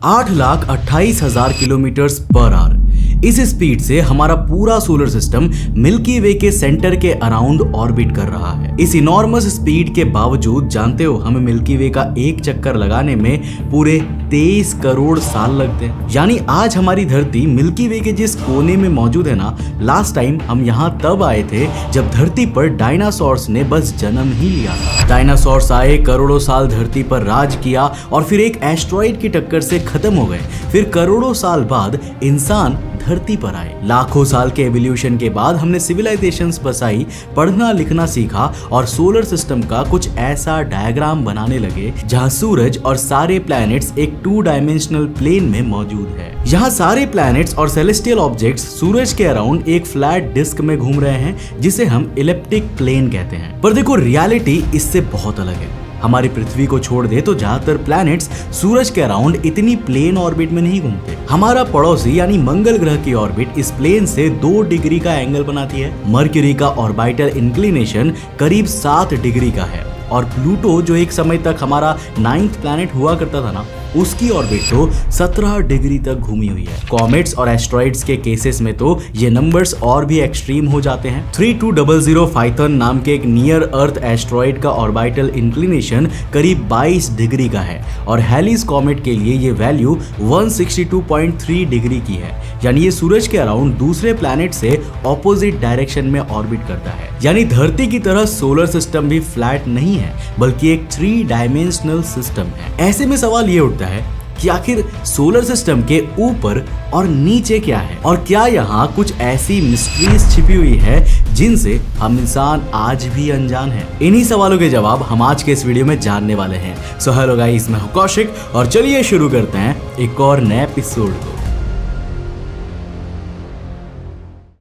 8,28,000 kilometre per hour. इस speed से हमारा पूरा सोलर सिस्टम मिल्की वे के सेंटर के अराउंड ऑर्बिट कर रहा है। इस इनॉर्मस स्पीड के बावजूद जानते हो हमें मिल्की वे का एक चक्कर लगाने में पूरे 23 करोड़ साल लगते हैं। यानी आज हमारी धरती मिल्की वे के जिस कोने में मौजूद है ना, लास्ट टाइम हम यहाँ तब आए थे जब धरती पर डायनासोर्स ने बस जन्म ही लिया था। डायनासोर्स आए, करोड़ों साल धरती पर राज किया और फिर एक एस्ट्रॉइड की टक्कर से खत्म हो गए। फिर करोड़ों साल बाद इंसान धरती पर आए। लाखों साल के एवोल्यूशन के बाद हमने सिविलाइजेशंस बसाई, पढ़ना लिखना सीखा और सोलर सिस्टम का कुछ ऐसा डायग्राम बनाने लगे जहां सूरज और सारे प्लैनेट्स एक 2 डायमेंशनल प्लेन में मौजूद है। यहाँ सारे प्लैनेट्स और सेलेस्टियल ऑब्जेक्ट्स सूरज के अराउंड एक फ्लैट डिस्क में घूम रहे हैं जिसे हम इलिप्टिक प्लेन कहते हैं। पर देखो रियलिटी इससे बहुत अलग है। हमारी पृथ्वी को छोड़ दे तो ज्यादातर प्लैनेट्स सूरज के अराउंड इतनी प्लेन ऑर्बिट में नहीं घूमते। हमारा पड़ोसी यानी मंगल ग्रह की ऑर्बिट इस प्लेन से 2 डिग्री का एंगल बनाती है। मर्क्यूरी का ऑर्बिटल इंक्लिनेशन करीब 7 डिग्री का है और प्लूटो जो एक समय तक हमारा 9th प्लैनेट हुआ करता था ना, उसकी ऑर्बिट तो 17 डिग्री तक घूमी हुई है। कॉमेट्स और एस्ट्रॉइड्स के केसेस में तो ये नंबर्स और भी एक्सट्रीम हो जाते हैं। 3200 फाइथन नाम के एक नियर अर्थ एस्ट्रॉइड का ऑर्बिटल इंक्लिनेशन करीब 22 डिग्री का है और हैलिस कॉमेट के लिए ये वैल्यू 162.3 डिग्री की है। यानी ये सूरज के अराउंड दूसरे प्लैनेट से ऑपोजिट डायरेक्शन में ऑर्बिट करता है। यानी धरती की तरह सोलर सिस्टम भी फ्लैट नहीं है बल्कि एक 3 डायमेंशनल सिस्टम है। ऐसे में सवाल ये उठता है कि आखिर सोलर सिस्टम के ऊपर और नीचे क्या है और क्या यहाँ कुछ ऐसी मिस्ट्रीज छिपी हुई है जिनसे हम इंसान आज भी अनजान हैं। इन्हीं सवालों के जवाब हम आज के इस वीडियो में जानने वाले हैं। सो हेलो गाइस, मैं हूं कौशिक और चलिए शुरू करते हैं एक और नए एपिसोड को।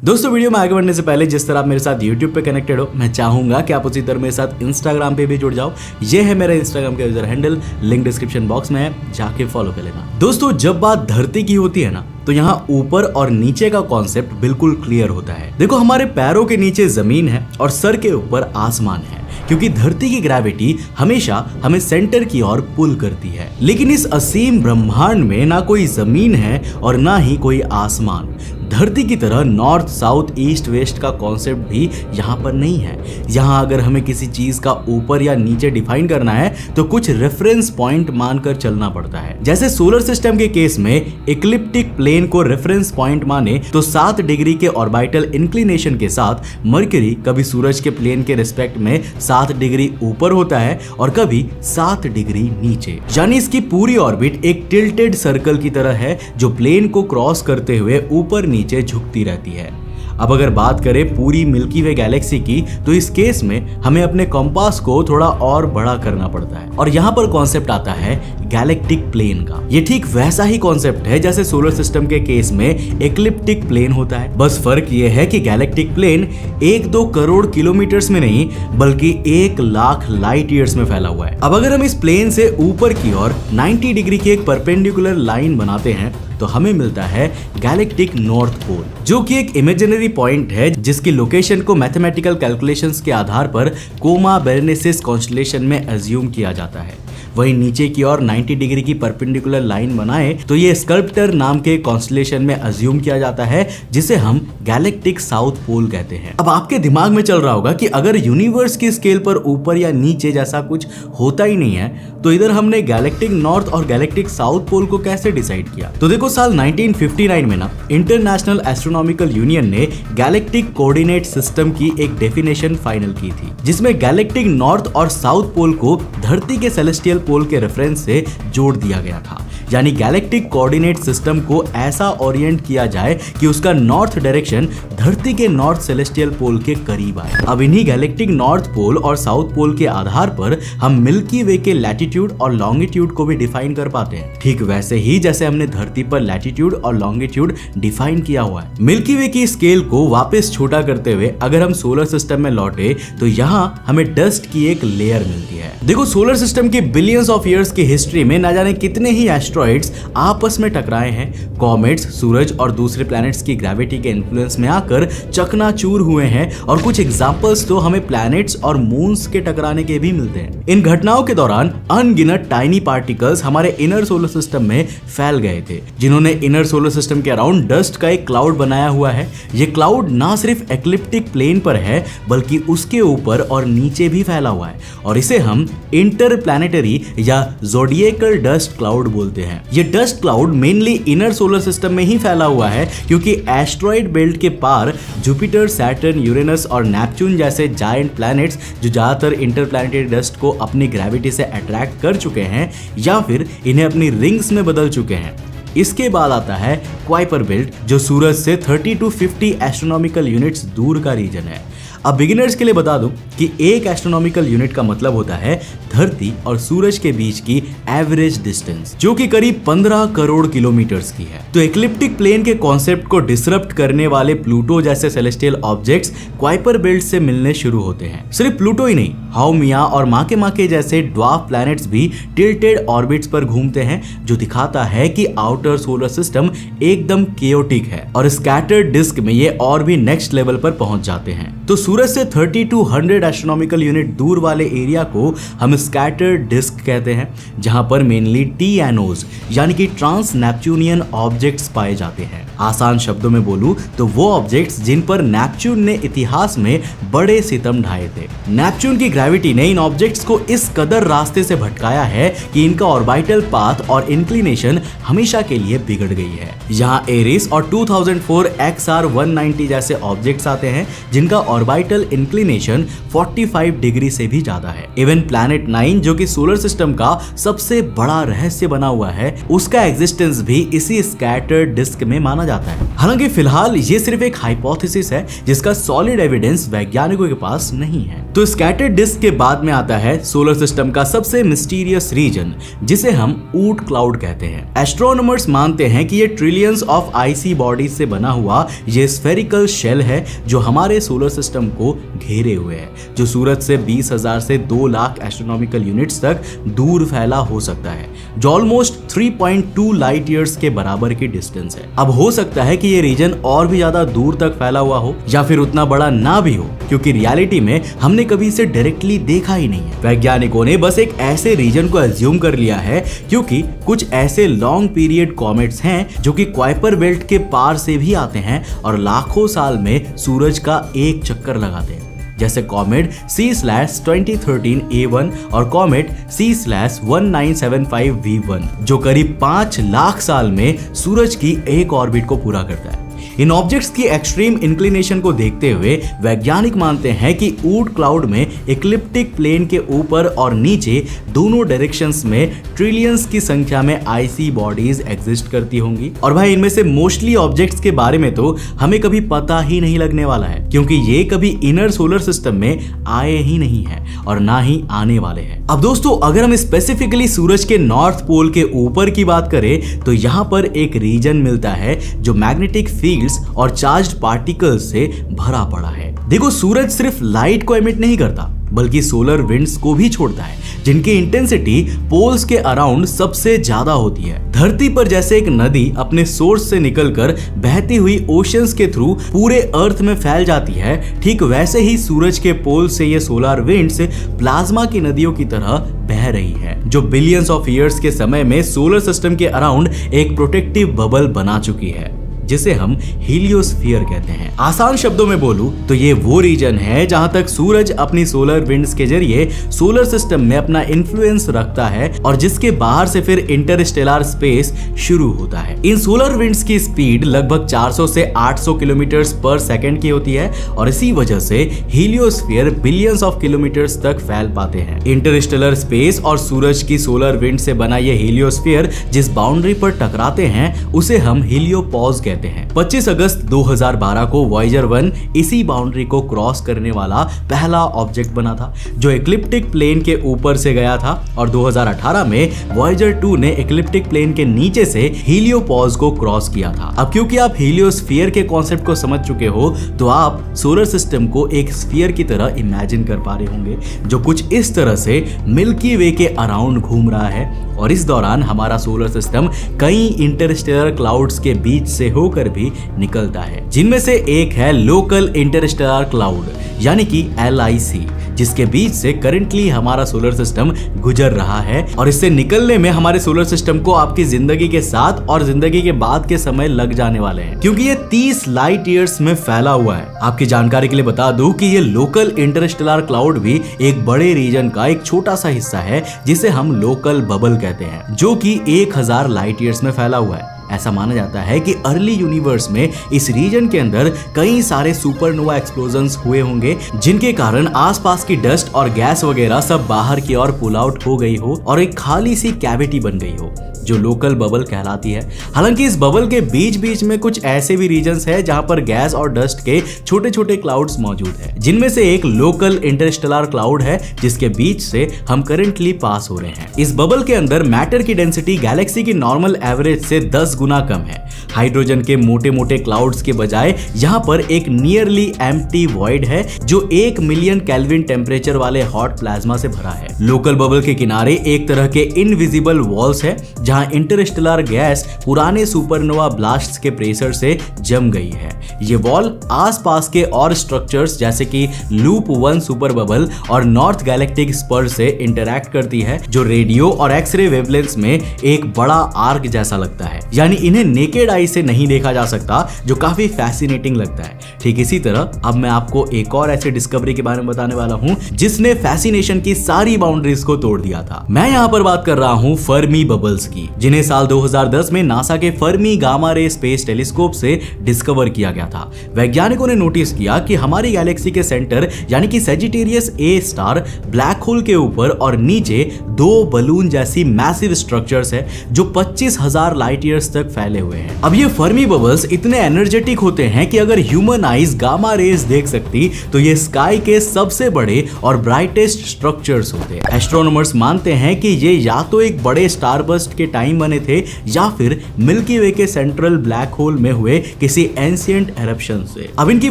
दोस्तों वीडियो में आगे बढ़ने से पहले जिस तरह आप मेरे साथ YouTube पे कनेक्टेड हो, मैं चाहूंगा कि आप उसी तरह मेरे साथ Instagram पे भी जुड़ जाओ। ये है मेरा Instagram का user handle, link description box में है, जाके फॉलो कर लेना। दोस्तों जब बात धरती की होती है ना, तो यहाँ ऊपर और नीचे का कॉन्सेप्ट बिल्कुल क्लियर होता है। देखो हमारे पैरों के नीचे जमीन है और सर के ऊपर आसमान है, क्योंकि धरती की ग्रेविटी हमेशा हमें सेंटर की ओर पुल करती है। लेकिन इस असीम ब्रह्मांड में ना कोई जमीन है और ना ही कोई आसमान। धरती की तरह नॉर्थ साउथ ईस्ट वेस्ट का कॉन्सेप्ट भी यहाँ पर नहीं है। यहाँ अगर हमें किसी चीज का ऊपर या नीचे डिफाइन करना है तो कुछ रेफरेंस पॉइंट मानकर चलना पड़ता है। जैसे सोलर सिस्टम के केस में इक्लिप्टिक प्लेन को रेफरेंस पॉइंट माने तो 7 डिग्री के ऑर्बिटल इंक्लिनेशन के साथ मर्क्यूरी कभी सूरज के प्लेन के रिस्पेक्ट में 7 डिग्री ऊपर होता है और कभी 7 डिग्री नीचे। यानी इसकी पूरी ऑर्बिट एक टिल्टेड सर्कल की तरह है जो प्लेन को क्रॉस करते हुए ऊपर नीचे झुकती रहती है। अब अगर बात करें पूरी मिल्की वे गैलेक्सी की, तो इस केस में हमें अपने कंपास को थोड़ा और बड़ा करना पड़ता है और यहाँ पर कॉन्सेप्ट आता है गैलेक्टिक प्लेन का। ये ठीक वैसा ही कॉन्सेप्ट है जैसे सोलर सिस्टम के केस में इक्लिप्टिक प्लेन होता है। बस फर्क ये है कि गैलेक्टिक प्लेन 1-2 करोड़ किलोमीटर्स में नहीं बल्कि 1 लाख लाइट ईयर्स में फैला हुआ है। अब अगर हम इस प्लेन से ऊपर की ओर 90 डिग्री की एक परपेंडिकुलर लाइन बनाते हैं तो हमें मिलता है गैलेक्टिक नॉर्थ पोल, जो कि एक इमेजिनरी पॉइंट है जिसकी लोकेशन को मैथमेटिकल कैलकुलेशंस के आधार पर कोमा बेरेनिसिस कॉन्स्टेलेशन में अज्यूम किया जाता है। वहीं नीचे की ओर 90 डिग्री की परपेंडिकुलर लाइन बनाए तो ये स्कल्प्टर नाम के कॉन्स्टेलेशन में अज्यूम किया जाता है जिसे हम गैलेक्टिक साउथ पोल कहते हैं। अब आपके दिमाग में चल रहा होगा कि अगर यूनिवर्स की स्केल पर ऊपर या नीचे जैसा कुछ होता ही नहीं है तो इधर हमने गैलेक्टिक नॉर्थ और गैलेक्टिक साउथ पोल को कैसे डिसाइड किया। तो देखो साल 1959 में ना इंटरनेशनल एस्ट्रोनॉमिकल यूनियन ने गैलेक्टिक कोऑर्डिनेट सिस्टम की एक डेफिनेशन फाइनल की थी जिसमें गैलेक्टिक नॉर्थ और साउथ पोल को धरती के सेलेस्टियल पोल के रेफरेंस से जोड़ दिया गया था। यानी गैलेक्टिक कोऑर्डिनेट सिस्टम को ऐसा ओरिएंट किया जाए कि उसका नॉर्थ डायरेक्शन धरती के नॉर्थ सेलेस्टियल पोल के करीब आए। अब इन्हीं गैलेक्टिक नॉर्थ पोल और साउथ पोल के आधार पर हम मिल्की वे के लैटिट्यूड और लॉन्गिट्यूड को भी डिफाइन कर पाते हैं, ठीक वैसे ही जैसे हमने धरती पर लैटिट्यूड और लॉन्गिट्यूड डिफाइन किया हुआ है। मिल्की वे की स्केल को वापस छोटा करते हुए अगर हम सोलर सिस्टम में लौटे तो यहाँ हमें डस्ट की एक लेयर मिलती है। देखो सोलर सिस्टम की बिलियंस ऑफ ईयर्स की हिस्ट्री में न जाने कितने ही एस्ट्रॉइड एस्ट्रॉइड्स आपस में टकराए हैं। कॉमेट्स सूरज और दूसरे प्लैनेट्स की ग्रेविटी के इन्फ्लुएंस में आकर चकनाचूर हुए हैं और कुछ एग्जांपल्स तो हमें प्लैनेट्स और मून्स के टकराने के भी मिलते हैं। इन घटनाओं के दौरान अनगिनत टाइनी पार्टिकल्स हमारे इनर सोलर सिस्टम में फैल गए थे, जिन्होंने इनर सोलर सिस्टम के अराउंड डस्ट का एक क्लाउड बनाया हुआ है। ये क्लाउड ना सिर्फ एक्लिप्टिक प्लेन पर है बल्कि उसके ऊपर और नीचे भी फैला हुआ है और इसे हम इंटरप्लैनेटरी या ज़ोडिएकल डस्ट क्लाउड बोलते हैं। ये dust cloud mainly inner solar system में ही फैला हुआ है क्योंकि एस्ट्रॉइड बेल्ट के पार जुपिटर, सैटर्न, यूरेनस और नेपच्यून जैसे जायंट प्लैनेट्स जो ज्यादातर इंटरप्लैनेटरी डस्ट को अपनी ग्रेविटी से अट्रैक्ट कर चुके हैं या फिर इन्हें अपनी रिंग्स में बदल चुके हैं। इसके बाद आता है क्वाइपर बेल्ट जो सूरज से 30 to 50 एस्ट्रोनॉमिकल यूनिट्स दूर का रीजन है। अब बिगिनर्स के लिए बता दूं कि एक एस्ट्रोनॉमिकल यूनिट का मतलब होता है धरती और सूरज के बीच की एवरेज डिस्टेंस, जो कि करीब 15 करोड़ किलोमीटर्स की है। तो एक्लिप्टिक प्लेन के कॉन्सेप्ट को डिसरप्ट करने वाले प्लूटो जैसे सेलेस्टियल ऑब्जेक्ट्स क्वाइपर बेल्ट से मिलने शुरू होते हैं। सिर्फ प्लूटो ही नहीं, हाउमिया और माके जैसे ड्वार्फ प्लैनेट्स भी टिल्टेड ऑर्बिट्स पर घूमते हैं, जो दिखाता है कि आउटर सोलर सिस्टम एकदम केओटिक है और स्कैटर्ड डिस्क में ये और भी नेक्स्ट लेवल पर पहुंच जाते हैं। तो सूरज से 30 to 100 एस्ट्रोनॉमिकल यूनिट दूर वाले एरिया को हम स्कैटर्ड डिस्क कहते हैं, जहां पर मेनली TNOs यानी कि ट्रांस नेपच्यूनियन ऑब्जेक्ट्स पाए जाते हैं। आसान शब्दों में बोलूं तो वो ऑब्जेक्ट्स जिन पर नेपच्यून ने इतिहास में बड़े सितम ढाए थे। नेपच्यून की ग्रेविटी ने इन ऑब्जेक्ट्स को इस कदर रास्ते से भटकाया है कि इनका ऑर्बिटल पाथ और इंक्लिनेशन हमेशा के लिए बिगड़ गई है। यहाँ एरिस और 2004 XR190 जैसे ऑब्जेक्ट्स आते हैं जिनका ऑर्बिटल इंक्लिनेशन 45 डिग्री से भी ज्यादा है। इवन प्लैनेट 9 जो कि सोलर सिस्टम का सबसे बड़ा रहस्य बना हुआ है, उसका एग्जिस्टेंस भी इसी स्कैटर्ड डिस्क में माना जाता है। हालांकि फिलहाल ये सिर्फ एक हाइपोथेसिस है जिसका सॉलिड एविडेंस वैज्ञानिकों के पास नहीं है। तो स्कैटर्ड डिस्क के बाद में आता है सोलर सिस्टम का सबसे मिस्टीरियस रीजन जिसे हम ऊट क्लाउड कहते हैं। एस्ट्रोनॉमर्स मानते हैं कि ये ट्रिलियंस ऑफ आइसी बॉडीज से बना हुआ ये स्फेरिकल शेल है जो हमारे सोलर सिस्टम को घेरे हुए है, जो सूरज से 20,000 से 2 लाख एस्ट्रोनॉमिकल यूनिट्स तक दूर फैला हो सकता है, जो ऑलमोस्ट 3.2 लाइट ईयर्स के बराबर की डिस्टेंस है। अब हो सकता है कि ये रीजन और भी ज्यादा दूर तक फैला हुआ हो या फिर उतना बड़ा ना भी हो, क्योंकि रियलिटी में हमने कभी इसे डायरेक्टली देखा ही नहीं है। वैज्ञानिकों ने बस एक ऐसे रीजन को अज्यूम कर लिया है क्योंकि कुछ ऐसे लॉन्ग पीरियड कॉमेट्स हैं जो कि क्वाइपर बेल्ट के पार से भी आते हैं और लाखों साल में सूरज का एक चक्कर लगाते हैं, जैसे कॉमेट C/2013 A1 और कॉमेट C/1975 V1 जो करीब 5 लाख साल में सूरज की एक ऑर्बिट को पूरा करता है। इन ऑब्जेक्ट्स की एक्सट्रीम इंक्लिनेशन को देखते हुए वैज्ञानिक मानते हैं कि ऊट क्लाउड में इक्लिप्टिक प्लेन के ऊपर और नीचे दोनों डायरेक्शंस में ट्रिलियंस की संख्या में आईसी बॉडीज एग्जिस्ट करती होंगी। और भाई इनमें से मोस्टली ऑब्जेक्ट्स के बारे में तो हमें कभी पता ही नहीं लगने वाला है, क्योंकि ये कभी इनर सोलर सिस्टम में आए ही नहीं है और ना ही आने वाले हैं। अब दोस्तों अगर हम स्पेसिफिकली सूरज के नॉर्थ पोल के ऊपर की बात करें तो यहाँ पर एक रीजन मिलता है जो मैग्नेटिक फील्ड्स और चार्ज्ड पार्टिकल्स से भरा पड़ा है। देखो सूरज सिर्फ लाइट को एमिट नहीं करता बल्कि सोलर विंड्स को भी छोड़ता है, जिनकी इंटेंसिटी पोल्स के अराउंड सबसे ज्यादा होती है। धरती पर जैसे एक नदी अपने सोर्स से निकलकर बहती हुई ओशंस के थ्रू पूरे अर्थ में फैल जाती है, ठीक वैसे ही सूरज के पोल से ये सोलर विंड्स प्लाज्मा की नदियों की तरह बह रही है, जो बिलियंस ऑफ ईयर्स के समय में सोलर सिस्टम के अराउंड एक प्रोटेक्टिव बबल बना चुकी है, जिसे हम हीलियोस्फीयर कहते हैं। आसान शब्दों में बोलूं तो ये वो रीजन है जहां तक सूरज अपनी सोलर विंड्स के जरिए सोलर सिस्टम में अपना इन्फ्लुएंस रखता है और जिसके बाहर से फिर इंटरस्टेलर स्पेस शुरू होता है। इन सोलर विंड्स की स्पीड लगभग 400 से 800 किलोमीटर्स पर सेकंड की होती है और इसी वजह से हीलियोस्फीयर बिलियंस ऑफ किलोमीटर्स तक फैल पाते हैं। इंटरस्टेलर स्पेस और सूरज की सोलर विंड से बना ये हीलियोस्फीयर जिस बाउंड्री पर टकराते हैं उसे हम हीलियोपॉज कहते हैं। कहते हैं। 25 अगस्त 2012 को वॉयेजर 1 इसी बाउंड्री को क्रॉस करने वाला पहला ऑब्जेक्ट बना था जो इक्लिप्टिक प्लेन के ऊपर से गया था, और 2018 में वॉयेजर 2 ने इक्लिप्टिक प्लेन के नीचे से हीलियोपॉज को क्रॉस किया था। अब क्योंकि आप हीलियोस्फीयर के कॉन्सेप्ट को समझ चुके हो तो आप सोलर सिस्टम को एक स्फीयर की तरह इमेजिन कर पा रहे होंगे जो कुछ इस तरह से मिल्की वे के अराउंड घूम रहा है, और इस दौरान हमारा सोलर सिस्टम कई इंटरस्टेलर क्लाउड्स के बीच से होकर भी निकलता है, जिनमें से एक है लोकल इंटरस्टेलर क्लाउड यानी कि LIC, जिसके बीच से करंटली हमारा सोलर सिस्टम गुजर रहा है, और इससे निकलने में हमारे सोलर सिस्टम को आपकी जिंदगी के साथ और जिंदगी के बाद के समय लग जाने वाले हैं, क्योंकि ये 30 लाइट ईयर्स में फैला हुआ है। आपकी जानकारी के लिए बता दूं कि ये लोकल इंटरस्टेलर क्लाउड भी एक बड़े रीजन का एक छोटा सा हिस्सा है जिसे हम लोकल बबल कहते हैं, जो कि 1000 लाइट ईयर्स में फैला हुआ है। ऐसा माना जाता है कि अर्ली यूनिवर्स में इस रीजन के अंदर कई सारे सुपरनोवा एक्सप्लोजन्स हुए होंगे, जिनके कारण आसपास की डस्ट और गैस वगैरह सब बाहर की ओर पुल आउट हो गई हो और एक खाली सी कैविटी बन गई हो जो लोकल बबल कहलाती है। हालांकि इस बबल के बीच बीच में कुछ ऐसे भी रीजन्स हैं जहां पर गैस और डस्ट के छोटे छोटे क्लाउड्स मौजूद हैं, जिनमें से एक लोकल इंटरस्टेलर क्लाउड है जिसके बीच से हम करंटली पास हो रहे हैं। इस बबल के अंदर मैटर की डेंसिटी गैलेक्सी की नॉर्मल एवरेज से 10 गुना कम है। हाइड्रोजन के मोटे मोटे क्लाउड्स के बजाय यहाँ पर एक नियरली एम्प्टी वॉइड है जो 1 मिलियन केल्विन टेम्परेचर वाले हॉट प्लाज्मा से भरा है। लोकल बबल के किनारे एक तरह के इनविजिबल वॉल्स है जहां इंटरस्टेलर गैस पुराने सुपरनोवा ब्लास्ट्स के प्रेशर से जम गई है। ये वॉल आसपास के और स्ट्रक्चर्स जैसे कि लूप 1 सुपर बबल और नॉर्थ गैलेक्टिक स्पर से इंटरैक्ट करती है, जो रेडियो और एक्सरे वेवलेंथ्स में एक बड़ा आर्क जैसा लगता है, यानी इन्हें नेकेड आई से नहीं देखा जा सकता, जो काफी फैसिनेटिंग लगता है। ठीक इसी तरह अब मैं आपको एक और ऐसी डिस्कवरी के बारे में बताने वाला हूं जिसने फैसिनेशन की सारी बाउंड्रीज को तोड़ दिया था। मैं यहाँ पर बात कर रहा हूँ फर्मी बबल्स की, जिन्हें साल 2010 में नासा के Fermi gamma ray space telescope से डिस्कवर किया गया था। वैज्ञानिकों ने नोटिस किया कि हमारी गैलेक्सी के सेंटर यानी कि Sagittarius A star black hole के ऊपर और नीचे 2 बलून जैसी मैसिव स्ट्रक्चर्स है जो 25,000 लाइट ईयर्स तक फैले हुए हैं। अब ये फर्मी बबल्स इतने एनर्जेटिक होते हैं कि अगर ह्यूमन आईज गामा रेज देख सकती तो ये स्काई के सबसे बड़े और ब्राइटेस्ट स्ट्रक्चर्स होते हैं। एस्ट्रोनॉमर्स मानते हैं कि ये या तो एक बड़े स्टारबस्ट के टाइम बने थे या फिर मिल्की वे के सेंट्रल ब्लैक होल में हुए किसी एंशिएंट एरप्शन से। अब इनकी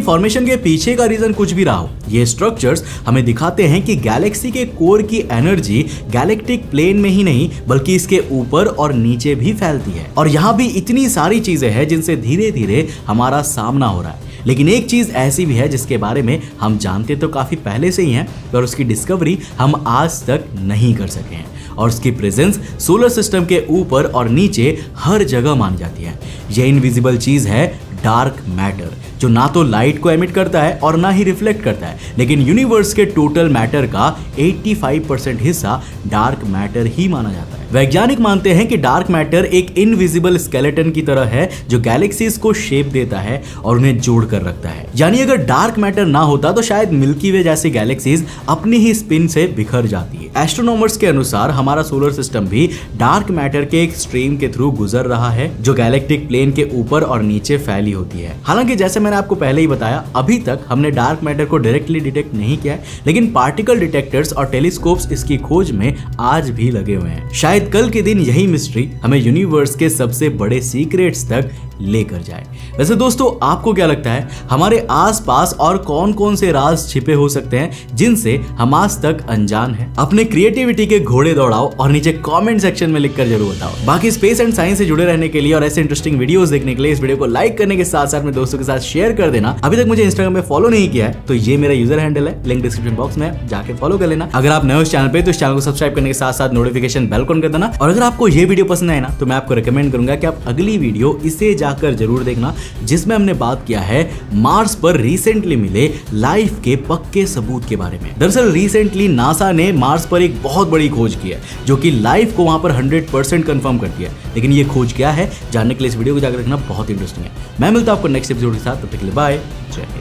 फॉर्मेशन के पीछे का रीजन कुछ भी रहा हो, ये स्ट्रक्चर्स हमें दिखाते हैं कि गैलेक्सी के कोर की एनर्जी गैलेक्टिक प्लेन में ही नहीं बल्कि इसके ऊपर और नीचे भी फैलती है, और यहाँ भी इतनी सारी चीजें हैं जिनसे धीरे धीरे हमारा सामना हो रहा है। लेकिन एक चीज ऐसी भी है जिसके बारे में हम जानते तो काफी पहले से ही हैं, पर उसकी डिस्कवरी हम आज तक नहीं कर सके हैं, और उसकी प्रेजेंस सोलर सिस्टम के ऊपर और नीचे हर जगह मानी जाती है। यह इनविजिबल चीज है डार्क मैटर, जो ना तो लाइट को एमिट करता है और ना ही रिफ्लेक्ट करता है, लेकिन यूनिवर्स के टोटल मैटर का 85% हिस्सा डार्क मैटर ही माना जाता है। वैज्ञानिक मानते हैं कि डार्क मैटर एक इनविजिबल स्केलेटन की तरह है जो गैलेक्सीज को शेप देता है और उन्हें जोड़ कर रखता है। यानी अगर डार्क मैटर ना होता तो शायद मिल्की वे जैसी गैलेक्सीज अपनी ही स्पिन से बिखर जाती है। एस्ट्रोनॉमर्स के अनुसार हमारा सोलर सिस्टम भी डार्क मैटर के एक स्ट्रीम के थ्रू गुजर रहा है जो गैलेक्टिक प्लेन के ऊपर और नीचे फैली होती है। हालांकि जैसे मैंने आपको पहले ही बताया, अभी तक हमने डार्क मैटर को डायरेक्टली डिटेक्ट नहीं किया है, लेकिन पार्टिकल डिटेक्टर्स और टेलीस्कोप्स इसकी खोज में आज भी लगे हुए हैं। शायद कल के दिन यही मिस्ट्री हमें यूनिवर्स के सबसे बड़े सीक्रेट्स तक लेकर जाए। वैसे दोस्तों, आपको क्या लगता है हमारे आसपास और कौन कौन से राज छिपे हो सकते हैं जिनसे हम आज तक अनजान हैं? अपने क्रिएटिविटी के घोड़े दौड़ाओ और नीचे कमेंट सेक्शन में लिखकर जरूर बताओ। बाकी स्पेस एंड साइंस से जुड़े रहने के लिए और ऐसे इंटरेस्टिंग वीडियोस देखने के लिए इस वीडियो को लाइक करने के साथ साथ में दोस्तों के साथ शेयर कर देना। अभी तक मुझे इंस्टाग्राम पे फॉलो नहीं किया है तो ये मेरा यूजर हैंडल है, लिंक डिस्क्रिप्शन बॉक्स में जाके फॉलो कर लेना। अगर आप नए हो इस चैनल पे तो इस चैनल को सब्सक्राइब करने के साथ साथ नोटिफिकेशन बेल ऑन कर देना। और अगर आपको ये वीडियो पसंद आए ना तो मैं आपको रिकमेंड करूंगा कि आप अगली वीडियो इसे जाकर जरूर देखना, जिसमें हमने बात किया है मार्स पर रिसेंटली मिले लाइफ के पक्के सबूत के बारे में। दरअसल रिसेंटली नासा ने मार्स पर एक बहुत बड़ी खोज की है जो कि लाइफ को वहां पर 100% कंफर्म करती है। लेकिन ये खोज क्या है जानने के लिए इस वीडियो को जाकर देखना बहुत इंटरेस्टिंग है। मैं मिलता हूं आपको नेक्स्ट एपिसोड के साथ, तब तक के लिए बाय, जय हिंद।